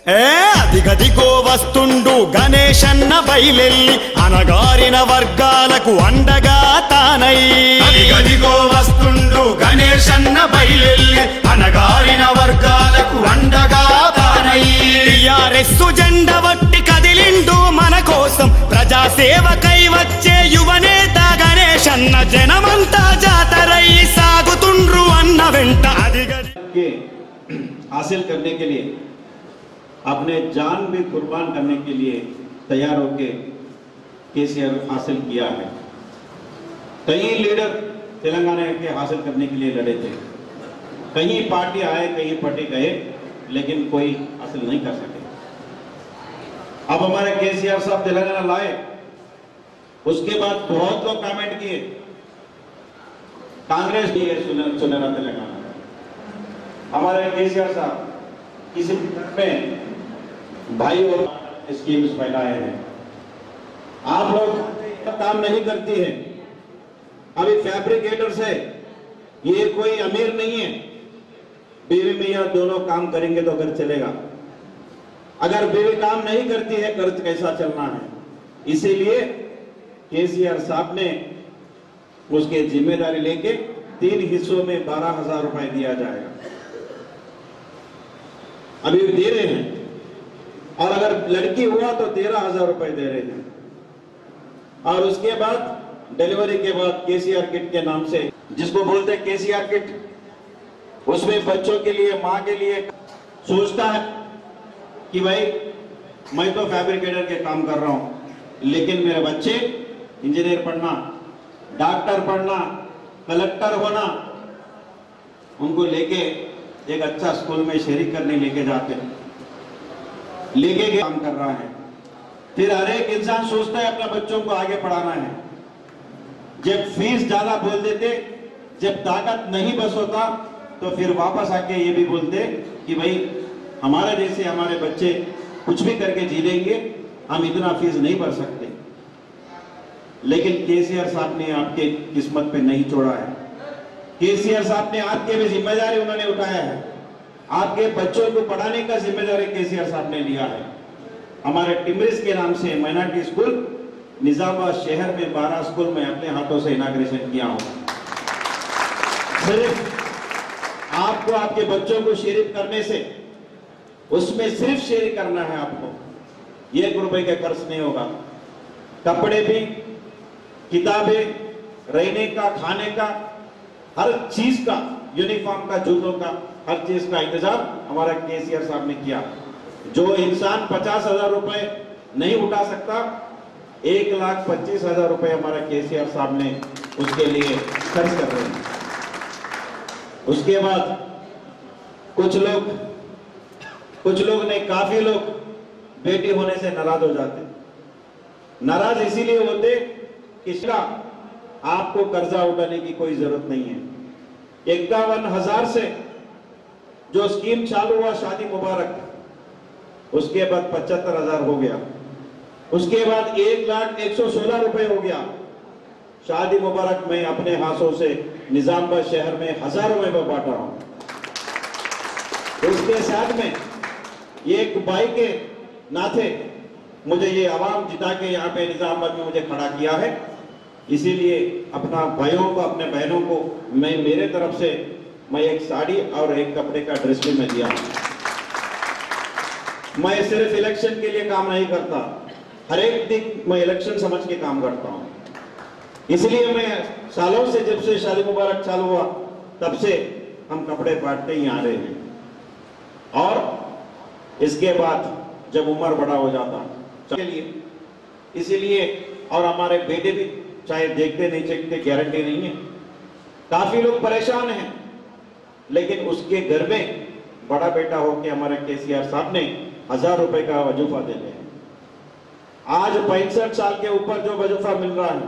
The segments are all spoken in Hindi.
అదిగదిగో వస్తుండు గణేశన్న బయలెల్లి అనగారిన వర్గాలకు అండగా తానై. అదిగదిగో వస్తుండు గణేశన్న బయలెల్లి అనగారిన వర్గాలకు అండగా తానై. టిఆర్ఎస్ జెండా వట్టి కదిలిండు మన కోసం, ప్రజాసేవకై వచ్చే యువనేత గణేశన్న. జనమంతా జాతరై సాగుతుండ్రు అన్న వెంట. के हासिल करने के लिए अपने जान भी कुर्बान करने के लिए तैयार होकर केसीआर हासिल किया है। कई लीडर तेलंगाना के हासिल करने के लिए लड़े थे, कहीं पार्टी आए कहीं पार्टी गए, लेकिन कोई हासिल नहीं कर सके। अब हमारे केसीआर साहब तेलंगाना लाए, उसके बाद बहुत लोग कमेंट किए कांग्रेस भी है सुनहरा तेलंगाना। हमारे केसीआर साहब किसी में भाई और स्कीम्स फैलाए हैं। आप लोग काम नहीं करती है। अभी फैब्रिकेटर्स है, ये कोई अमीर नहीं है, बीवी मियां दोनों काम करेंगे तो घर चलेगा। अगर बीवी काम नहीं करती है घर कैसा चलना है। इसीलिए केसीआर साहब ने उसके जिम्मेदारी लेके 3 हिस्सों में 12,000 रुपए दिया जाएगा। अभी भी दे रहे हैं, और अगर लड़की हुआ तो 13,000 रुपए दे रहे हैं। और उसके बाद डिलीवरी के बाद केसीआर किट के नाम से, जिसको बोलते हैं केसीआर किट, उसमें बच्चों के लिए मां के लिए सोचता है कि भाई मैं तो फैब्रिकेटर के काम कर रहा हूं, लेकिन मेरे बच्चे इंजीनियर पढ़ना, डॉक्टर पढ़ना, कलेक्टर होना, उनको लेके एक अच्छा स्कूल में शरीक करने लेके जाते लेके काम कर रहा है। फिर हर एक इंसान सोचता है अपने बच्चों को आगे पढ़ाना है। जब फीस ज्यादा बोल देते, जब ताकत नहीं बस होता, तो फिर वापस आके ये भी बोलते कि भाई हमारे जैसे हमारे बच्चे कुछ भी करके जी लेंगे, हम इतना फीस नहीं भर सकते। लेकिन केसीआर साहब ने आपके किस्मत पे नहीं छोड़ा है। केसीआर साहब ने आपके भी जिम्मेदारी उन्होंने उठाया है। आपके बच्चों को पढ़ाने का जिम्मेदारी केसीआर साहब ने लिया है। हमारे टिमरिस के नाम से माइनॉरिटी स्कूल निजामाबाद शहर में 12 स्कूल में अपने हाथों से इनाग्रेशन किया हूं। सिर्फ आपको आपके बच्चों को शरीक करने से, उसमें सिर्फ शरीक करना है आपको, 1 रुपए का खर्च नहीं होगा। कपड़े भी, किताबें, रहने का, खाने का, हर चीज का, यूनिफॉर्म का, जूतों का, हर चीज का इंतजाम हमारा केसीआर साहब ने किया। जो इंसान 50,000 रुपए नहीं उठा सकता, 1,25,000 रुपए हमारा केसीआर साहब ने उसके लिए खर्च कर रहे हैं। उसके बाद कुछ लोग नहीं, काफी लोग बेटी होने से नाराज हो जाते। नाराज इसीलिए होते कि आपको कर्जा उठाने की कोई जरूरत नहीं है। 51,000 से जो स्कीम चालू हुआ शादी मुबारक, उसके बाद 75,000 हो गया, उसके बाद 1,01,16 रुपए हो गया। शादी मुबारक मैं अपने हाथों से निजामाबाद शहर में हजारों में बांटा हूं। उसके साथ में एक भाई के नाते मुझे ये आवाम जिता के यहाँ पे निजामाबाद में मुझे खड़ा किया है। इसीलिए अपना भाइयों को, अपने बहनों को मैं मेरे तरफ से मैं एक साड़ी और एक कपड़े का ड्रेस भी मैं दिया हूं। मैं सिर्फ इलेक्शन के लिए काम नहीं करता, हर एक दिन मैं इलेक्शन समझ के काम करता हूं। इसलिए मैं सालों से, जब से शादी मुबारक चालू हुआ तब से हम कपड़े बांटते ही आ रहे हैं। और इसके बाद जब उम्र बड़ा हो जाता चलिए, इसीलिए और हमारे बेटे भी चाहे देखते नहीं देखते गारंटी नहीं है। काफी लोग परेशान हैं, लेकिन उसके घर में बड़ा बेटा हो के हमारे केसीआर साहब ने 1,000 रुपए का वजूफा देते हैं। आज 65 साल के ऊपर जो वजूफा मिल रहा है,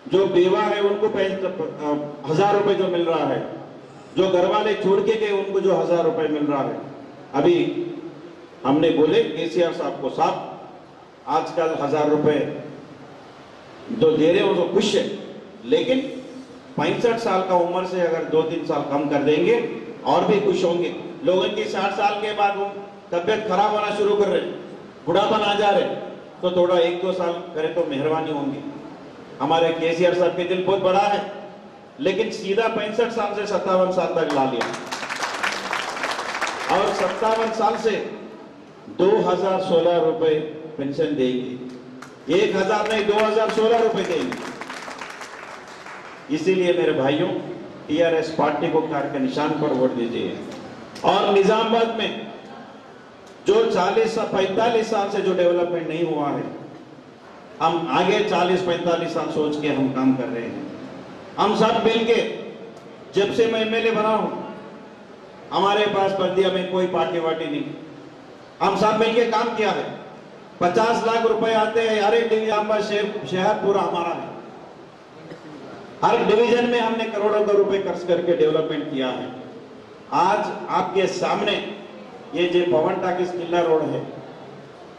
जो बेवा है उनको 1,000 रुपए जो मिल रहा है, जो घर वाले छोड़ के गए उनको जो 1,000 रुपए मिल रहा है। अभी हमने बोले केसीआर साहब को, साहब आजकल 1,000 रुपए जो दे रहे हो तो खुश है, लेकिन 65 साल का उम्र से अगर 2-3 साल कम कर देंगे और भी खुश होंगे। लोगों की 60 साल के बाद तबियत खराब होना शुरू कर रहे, बुढ़ापन आ जा रहे, तो थोड़ा 1-2 साल करे तो मेहरबानी होंगी। हमारे केसीआर साहब के दिल बहुत बड़ा है, लेकिन सीधा 65 साल से 57 साल तक ला लिया, और 57 साल से 2016 रुपए पेंशन देगी, 1000 नहीं 2016 रुपए देंगे। इसीलिए मेरे भाइयों, टीआरएस पार्टी को कार के निशान पर वोट दीजिए। और निजामाबाद में जो 45 साल से जो डेवलपमेंट नहीं हुआ है, हम आगे 40-45 साल सोच के हम काम कर रहे हैं। हम सब मिलके, जब से मैं एमएलए बना हूं, हमारे पास बल्दिया में कोई पार्टी वार्टी नहीं, हम सब मिलके काम किया है। 50 लाख रुपए आते हैं, हर एक डिवीजन शहर पूरा हमारा है, हर डिवीजन में हमने करोड़ों का रुपए खर्च करके डेवलपमेंट किया है। आज आपके सामने ये जो पवन टाकिस किला रोड है,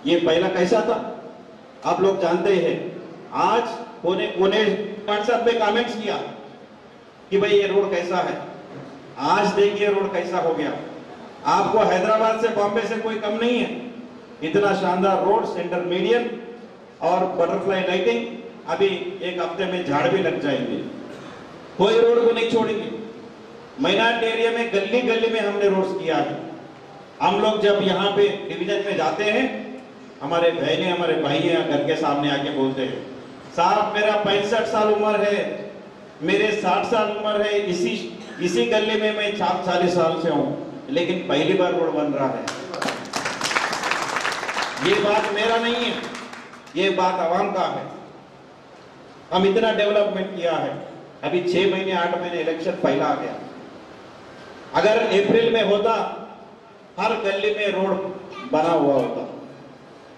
ये पहला कैसा था आप लोग जानते हैं। आज कोने कोने व्हाट्सएप पे कमेंट्स किया कि भाई ये रोड कैसा है, आज देखिए रोड कैसा हो गया। आपको हैदराबाद से बॉम्बे से कोई कम नहीं है, इतना शानदार रोड, सेंटर मीडियन और बटरफ्लाई लाइटिंग। अभी एक हफ्ते में झाड़ भी लग जाएंगे, कोई रोड को नहीं छोड़ेंगे। माइनॉरिटी एरिया में गली गली में हमने रोड्स किया है। हम लोग जब यहाँ पे डिवीजन में जाते हैं, हमारे बहने हमारे भाई हैं, घर के सामने आके बोलते हैं, साहब मेरा 65 साल उम्र है, मेरे 60 साल उम्र है, इसी गली में मैं 40 साल से हूँ, लेकिन पहली बार रोड बन रहा है। ये बात मेरा नहीं है, ये बात आवाम का है। हम इतना डेवलपमेंट किया है। अभी 6 महीने 8 महीने इलेक्शन पहला आ गया, अगर अप्रैल में होता हर गली में रोड बना हुआ होता।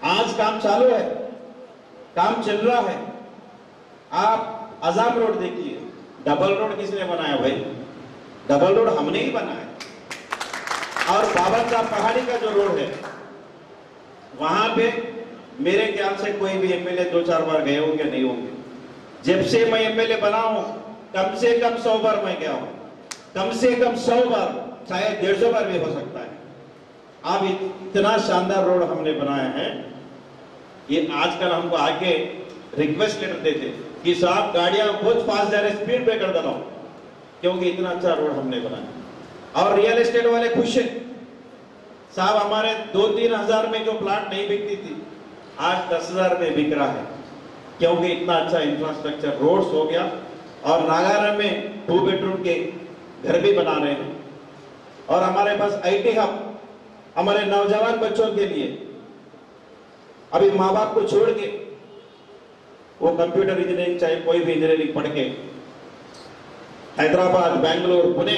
आज काम चालू है, काम चल रहा है। आप आजाम रोड देखिए, डबल रोड किसने बनाया भाई? डबल रोड हमने ही बनाया। और बाबा साहब पहाड़ी का जो रोड है, वहां पे मेरे ख्याल से कोई भी एमएलए 2-4 बार गए होंगे, नहीं होंगे। जब से मैं एमएलए बना हूं, कम से कम 100 बार मैं गया हूं, कम से कम 100 बार, शायद 150 बार भी हो सकता है। अब इतना शानदार रोड हमने बनाया है। ये आजकल हमको आके रिक्वेस्ट लेटर देते कि साहब गाड़ियां बहुत फास्ट जा रहे, स्पीड ब्रेकर डालो, क्योंकि इतना अच्छा रोड हमने बनाया। और रियल एस्टेट वाले खुश हैं साहब, हमारे 2-3 हजार में जो प्लाट नहीं बिकती थी, आज 10,000 में बिक रहा है, क्योंकि इतना अच्छा इंफ्रास्ट्रक्चर रोड्स हो गया। और नागारा में 2 बेडरूम के घर भी बना रहे हैं। और हमारे पास आईटी हब हमारे नौजवान बच्चों के लिए, अभी माँ बाप को छोड़ के वो कंप्यूटर इंजीनियरिंग चाहे कोई भी इंजीनियरिंग पढ़ के हैदराबाद, बेंगलुरु, पुणे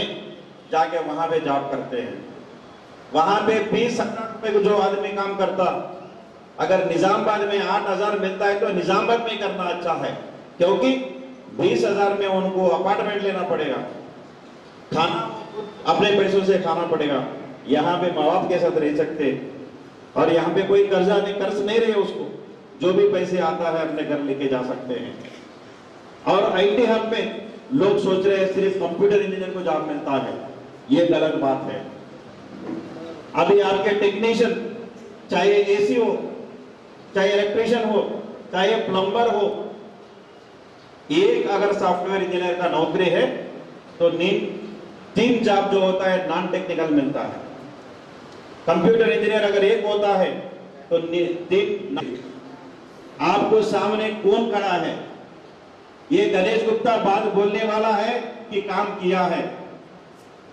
जाके वहां पे जॉब करते हैं। वहां पे 20,000 रुपए को जो आदमी काम करता, अगर निजामाबाद में 8,000 मिलता है तो निजामाबाद में करना अच्छा है, क्योंकि 20,000 में उनको अपार्टमेंट लेना पड़ेगा, खाना अपने पैसों से खाना पड़ेगा। यहाँ पे माँ बाप के साथ रह सकते, और यहाँ पे कोई कर्ज नहीं रहे, उसको जो भी पैसे आता है अपने घर लेके जा सकते हैं। और आईटी हब में लोग सोच रहे हैं सिर्फ कंप्यूटर इंजीनियर को जॉब मिलता है, ये गलत बात है। अभी आपके टेक्नीशियन, चाहे एसी हो, चाहे इलेक्ट्रिशियन हो, चाहे प्लम्बर हो, एक अगर सॉफ्टवेयर इंजीनियर का नौकरी है तो 3 जॉब जो होता है नॉन टेक्निकल मिलता है। कंप्यूटर इंजीनियर अगर एक होता है तो 3। आपको सामने कौन खड़ा है? ये गणेश गुप्ता बात बोलने वाला है कि काम किया है?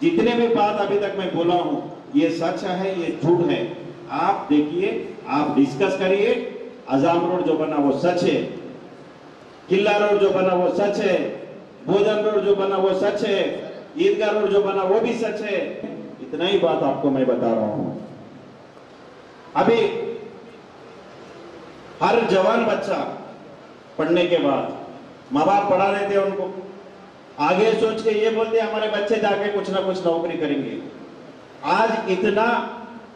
जितने भी बात अभी तक मैं बोला हूं, ये सच है, ये झूठ है। आप देखिए, आप डिस्कस करिए। आजाम रोड जो बना वो सच है, किला रोड जो बना वो सच है, भोजन रोड जो बना वो सच है, ईदगाह रोड जो बना वो भी सच है। इतना ही बात आपको मैं बता रहा हूं। अभी हर जवान बच्चा पढ़ने के बाद माँ बाप पढ़ा रहे थे उनको, आगे सोच के ये बोलते हमारे बच्चे जाके कुछ ना कुछ नौकरी करेंगे। आज इतना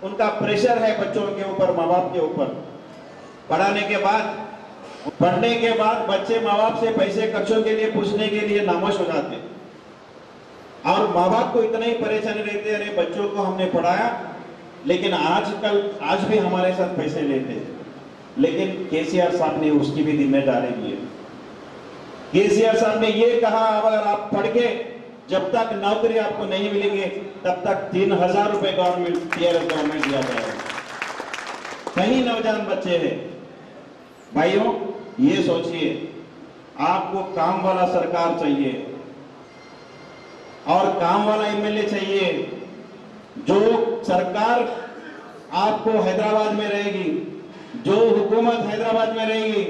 उनका प्रेशर है बच्चों के ऊपर, माँ बाप के ऊपर। पढ़ने के बाद बच्चे माँ बाप से पैसे खर्चों के लिए पूछने के लिए नामोश हो जाते हैं। और माँ बाप को इतना ही परेशानी रहती है, अरे बच्चों को हमने पढ़ाया, लेकिन आज भी हमारे साथ पैसे लेते हैं, लेकिन केसीआर साहब ने उसकी भी जिम्मेदारी ली है। केसीआर साहब ने ये कहा, अगर आप पढ़ के जब तक नौकरी आपको नहीं मिलेंगे तब तक 3000 रुपए गवर्नमेंट टीआरएस गवर्नमेंट दिया जाएगा। कई नौजवान बच्चे हैं भाइयों, ये सोचिए, आपको काम वाला सरकार चाहिए और काम वाला एमएलए चाहिए। जो सरकार आपको हैदराबाद में रहेगी, जो हुकूमत हैदराबाद में रहेगी,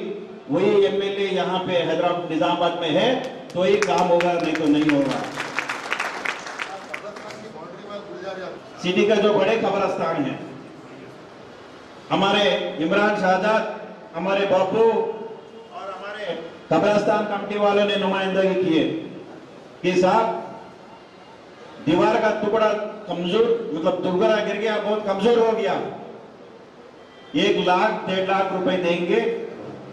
वही एमएलए यहाँ पे हैदराबाद निजामाबाद में है तो ये काम होगा, नहीं तो नहीं होगा। सिटी का जो बड़े कब्रिस्तान है, हमारे इमरान शाहजाद, हमारे बापू और हमारे कब्रिस्तान कमेटी वालों ने नुमाइंदगी की है कि साहब दीवार का टुकड़ा कमजोर, मतलब दुर्गरा गिर गया, बहुत कमजोर हो गया, 1 लाख 1.5 लाख रुपए देंगे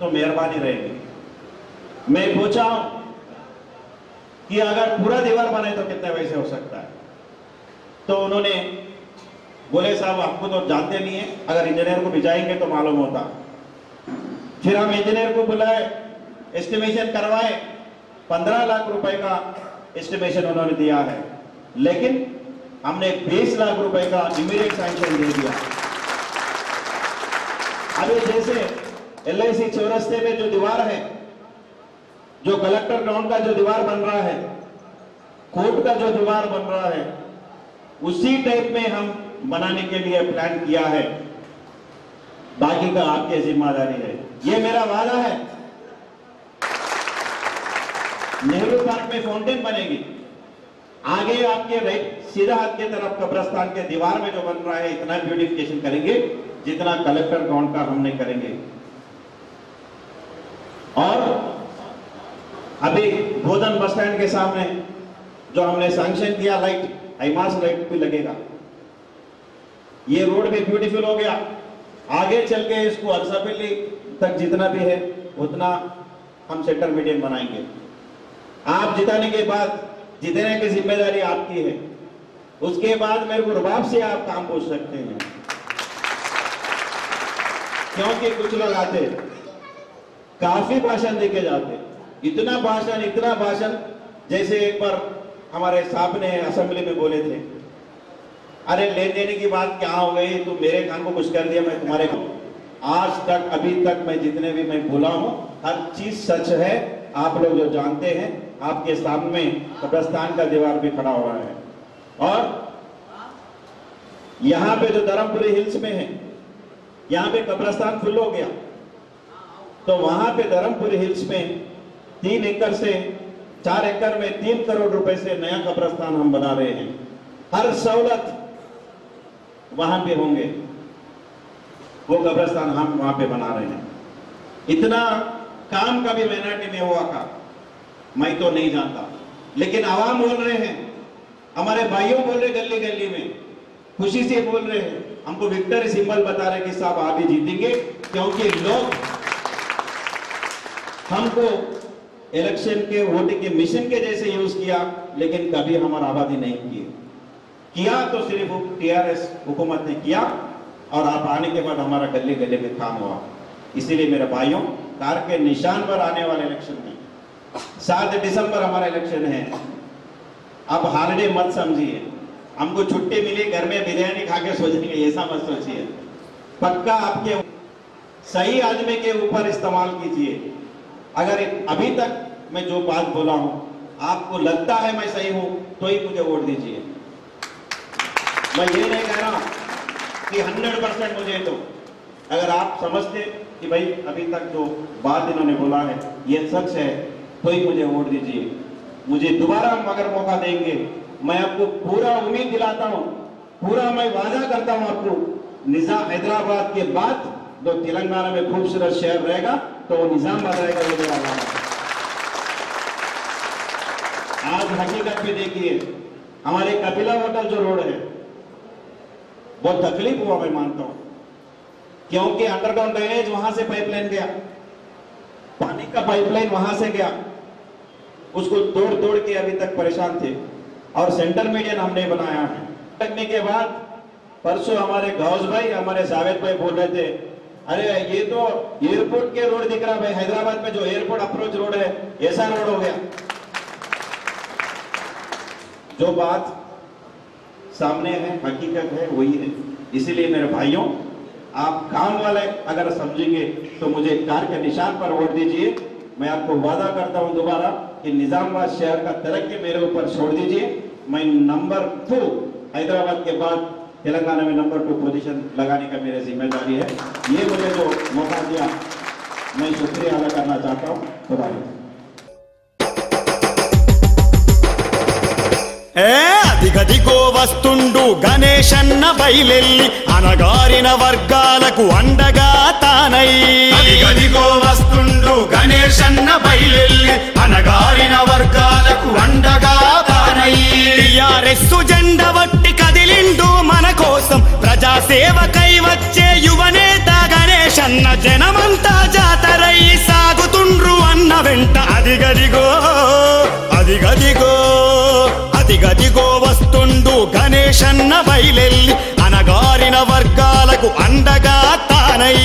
तो मेहरबानी रहेगी। मैं पूछा कि अगर पूरा दीवार बने तो कितने पैसे हो सकता है? तो उन्होंने बोले साहब आपको तो जानते नहीं है, अगर इंजीनियर को भिजाएंगे तो मालूम होता। फिर हम इंजीनियर को बुलाए, एस्टिमेशन करवाए, 15 लाख रुपए का एस्टिमेशन उन्होंने दिया है, लेकिन हमने 20 लाख रुपए का इमीडिएट सैंक्शन दे दिया। अभी जैसे LIC चौरस्ते में जो दीवार है, जो कलेक्टर ग्राउंड का जो दीवार बन रहा है, कोर्ट का जो दीवार बन रहा है, उसी टाइप में हम बनाने के लिए प्लान किया है। बाकी का आपकी जिम्मेदारी है, ये मेरा वादा है। नेहरू पार्क में फाउंटेन बनेगी, आगे आपके राइट सीधा हाथ की तरफ कब्रिस्तान के दीवार में जो बन रहा है, इतना ब्यूटिफिकेशन करेंगे जितना कलेक्टर ग्राउंड का हमने करेंगे। और अभी भोजन बस स्टैंड के सामने जो हमने सैंक्शन किया लाइट, हाईमास लाइट भी लगेगा। ये रोड भी ब्यूटीफुल हो गया। आगे चल के इसको अक्सापल्ली तक जितना भी है उतना हम सेंटर मीडियम बनाएंगे। आप जिताने के बाद, जितने की जिम्मेदारी आपकी है, उसके बाद मेरे को रुबाब से आप काम पूछ सकते हैं, क्योंकि कुछ लोग आते काफी भाषण देके जाते, इतना भाषण जैसे एक बार हमारे साहब ने असेंबली में बोले थे, अरे लेन देने की बात क्या हो गई, तू मेरे कान को कुछ कर दिया, मैं तुम्हारे को। आज तक अभी तक मैं जितने भी मैं बोला हूं हर चीज सच है। आप लोग जो जानते हैं, आपके सामने कब्रिस्तान का दीवार भी खड़ा हुआ है। और यहाँ पे जो धर्मपुरी हिल्स में है, यहाँ पे कब्रिस्तान फुल हो गया, तो वहां पे धर्मपुरी हिल्स में 3 एकड़ से 4 एकड़ में 3 करोड़ रुपए से नया कब्रिस्तान हम बना रहे हैं। हर सहूलत वहां पे होंगे, वो कब्रिस्तान हम वहां पे बना रहे हैं। इतना काम का भी माइनॉरिटी में हुआ था, मैं तो नहीं जानता, लेकिन आवाम बोल रहे हैं, हमारे भाइयों बोल रहे गली गली में, खुशी से बोल रहे हैं, हमको विक्ट्री सिंबल बता रहे कि साहब आप ही जीतेंगे, क्योंकि लोग हमको इलेक्शन के वोटिंग के मिशन के जैसे यूज किया, लेकिन कभी हमारा आबादी नहीं किया तो सिर्फ टीआरएस हुकूमत ने किया, और आप आने के बाद हमारा गली गली में काम हुआ। इसीलिए मेरे भाइयों, कार के निशान पर आने वाले इलेक्शन में 7 दिसंबर हमारा इलेक्शन है। अब हॉलिडे मत समझिए, हमको छुट्टी मिली घर में बिरयानी खा के सोचेंगे, ऐसा मत सोचिए। पक्का आपके सही आदमी के ऊपर इस्तेमाल कीजिए। अगर अभी तक मैं जो बात बोला हूं आपको लगता है मैं सही हूं, तो ही मुझे वोट दीजिए। मैं ये नहीं कह रहा कि 100% मुझे दो। अगर आप समझते कि भाई अभी तक जो बात इन्होंने बोला है ये सच है, तो ही मुझे वोट दीजिए। मुझे दोबारा अगर मौका देंगे, मैं आपको पूरा उम्मीद दिलाता हूं, पूरा मैं वादा करता हूं आपको, निजाम हैदराबाद के बाद जो तेलंगाना में खूबसूरत शहर रहेगा तो वो निजामाबाद रहेगा, वो मेरा वादा है। आज हकीकत में देखिए, हमारे कपिला होटल जो रोड है, बहुत तकलीफ हुआ मैं मानता हूं, क्योंकि अंडरग्राउंड ड्रेनेज वहां से पाइपलाइन गया, पानी का पाइपलाइन वहां से गया, उसको तोड़ तोड़ के अभी तक परेशान थे। और सेंटर मीडियन हमने बनाया है, लगने के बाद परसों हमारे गौस भाई हमारे जावेद भाई बोल रहे थे, अरे ये तो एयरपोर्ट के रोड दिख रहा भाई, हैदराबाद में जो एयरपोर्ट अप्रोच रोड है ऐसा रोड हो गया। जो बात सामने है हकीकत है वही है। इसीलिए मेरे भाइयों, आप काम वाले अगर समझेंगे तो मुझे कार के निशान पर वोट दीजिए। मैं आपको वादा करता हूं दोबारा कि निजामाबाद शहर का तरक्की मेरे ऊपर छोड़ दीजिए। मैं नंबर 2 हैदराबाद के बाद तेलंगाना में नंबर 2 पोजीशन लगाने का मेरी जिम्मेदारी है। ये मुझे जो मौका दिया मैं शुक्रिया अदा करना चाहता हूँ। खुदा हाफिज़। అదిగదిగో వస్తుండు గణేశన్న బయలెల్లి అనగారిన వర్గాలకు అండగా తానై. అదిగదిగో వస్తుండు గణేశన్న బయలెల్లి అనగారిన వర్గాలకు అండగా తానై. టిఆర్ఎస్ జెండా వట్టి కదిలిండు మన కోసం, ప్రజాసేవకై వచ్చే యువనేత గణేశన్న. జనమంతా జాతరై సాగుతుండ్రు అన్న వెంట. అదిగదిగో అదిగదిగో అదిగదిగో వస్తుండు గణేశన్న బయలెల్లి అనగారిన వర్గాలకు అండగా తానై.